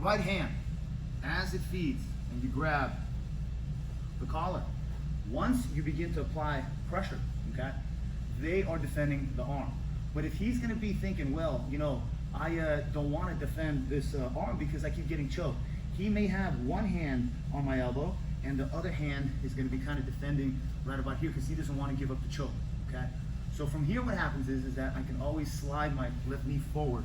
right hand, as it feeds, and you grab the collar. Once you begin to apply pressure, okay, they are defending the arm. But if he's gonna be thinking, well, you know, I don't wanna defend this arm because I keep getting choked, he may have one hand on my elbow and the other hand is gonna be kind of defending right about here because he doesn't wanna give up the choke, okay? So from here what happens is that I can always slide my left knee forward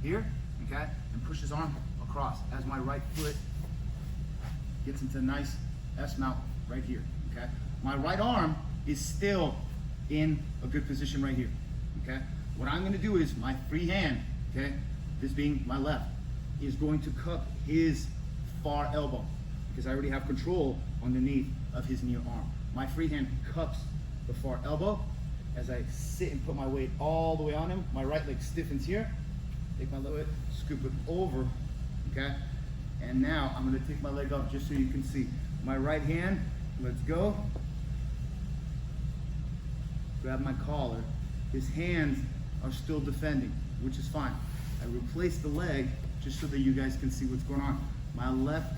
here, okay, and push his arm across as my right foot gets into a nice S-mount right here, okay? My right arm is still in a good position right here, okay? What I'm gonna do is my free hand, okay, this being my left, is going to cup his far elbow because I already have control underneath of his near arm. My free hand cups the far elbow. As I sit and put my weight all the way on him, my right leg stiffens here, take my left foot, scoop it over, okay? And now I'm gonna take my leg up just so you can see. My right hand, let's go. Grab my collar. His hands are still defending, which is fine. I replace the leg just so that you guys can see what's going on. My left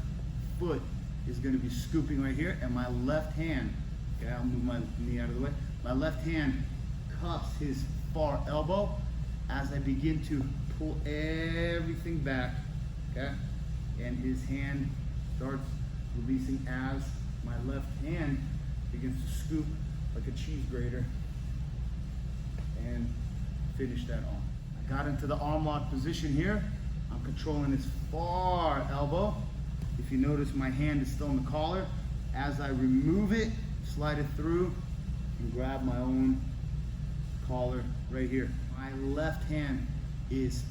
foot is gonna be scooping right here, and my left hand, okay, I'll move my knee out of the way. My left hand cups his far elbow as I begin to pull everything back, okay? And his hand starts releasing as my left hand begins to scoop like a cheese grater and finish that arm. I got into the arm lock position here. I'm controlling his far elbow. If you notice, my hand is still in the collar. As I remove it, slide it through, and grab my own collar right here. My left hand is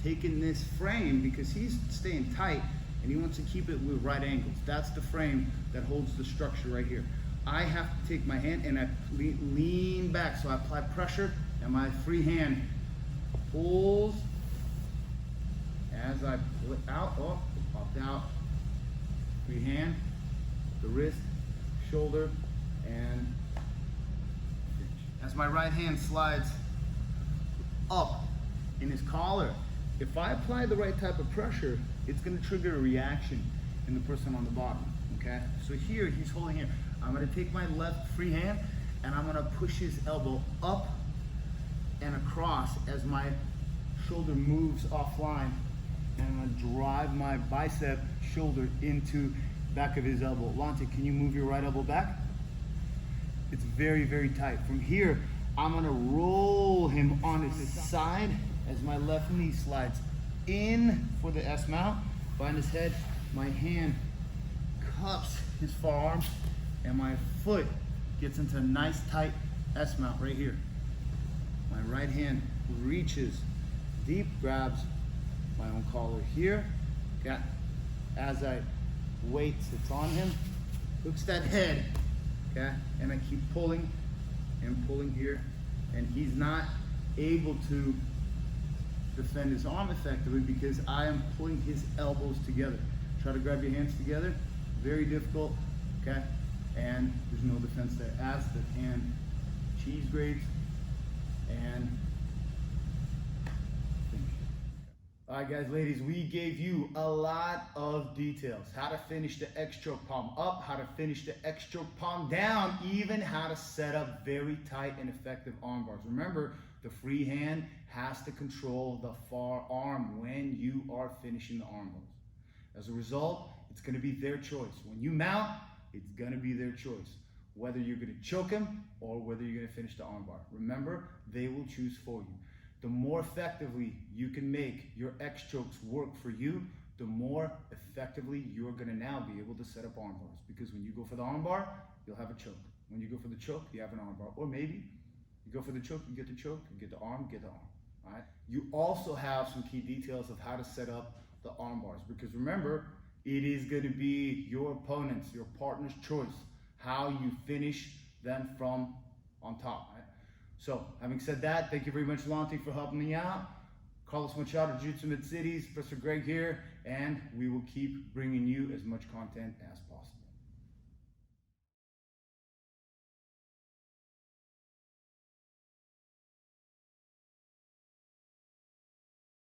taking this frame because he's staying tight and he wants to keep it with right angles. That's the frame that holds the structure right here. I have to take my hand and I lean back, so I apply pressure and my free hand pulls. As I pull it out, oh, it popped out. Free hand, the wrist, shoulder, and as my right hand slides up in his collar, if I apply the right type of pressure, it's gonna trigger a reaction in the person on the bottom, okay? So here, he's holding here. I'm gonna take my left free hand and I'm gonna push his elbow up and across as my shoulder moves offline, and I'm gonna drive my bicep shoulder into back of his elbow. Lonte, can you move your right elbow back? It's very, very tight. From here, I'm gonna roll him on his side as my left knee slides in for the S mount. Behind his head, my hand cups his forearm and my foot gets into a nice tight S mount right here. My right hand reaches deep, grabs my own collar here. Okay. As I weight sits on him, hooks that head, okay, and I keep pulling and pulling here, and he's not able to defend his arm effectively because I am pulling his elbows together. Try to grab your hands together, very difficult, okay, and there's no defense there. As the hand cheese grates and finish. All right, guys, ladies, we gave you a lot of details. How to finish the X-choke palm up, how to finish the X-choke palm down, even how to set up very tight and effective arm bars. Remember, the free hand has to control the far arm when you are finishing the arm bars. As a result, it's gonna be their choice. When you mount, it's gonna be their choice. Whether you're gonna choke him or whether you're gonna finish the arm bar. Remember, they will choose for you. The more effectively you can make your X-chokes work for you, the more effectively you're gonna now be able to set up arm bars. Because when you go for the arm bar, you'll have a choke. When you go for the choke, you have an arm bar. Or maybe you go for the choke, you get the choke, you get the arm, all right? You also have some key details of how to set up the arm bars. Because remember, it is gonna be your opponent's, your partner's choice, how you finish them from on top, right? So, having said that, thank you very much, Lonte, for helping me out. Carlos Machado, Jitsu Mid-Cities, Professor Greg here, and we will keep bringing you as much content as possible.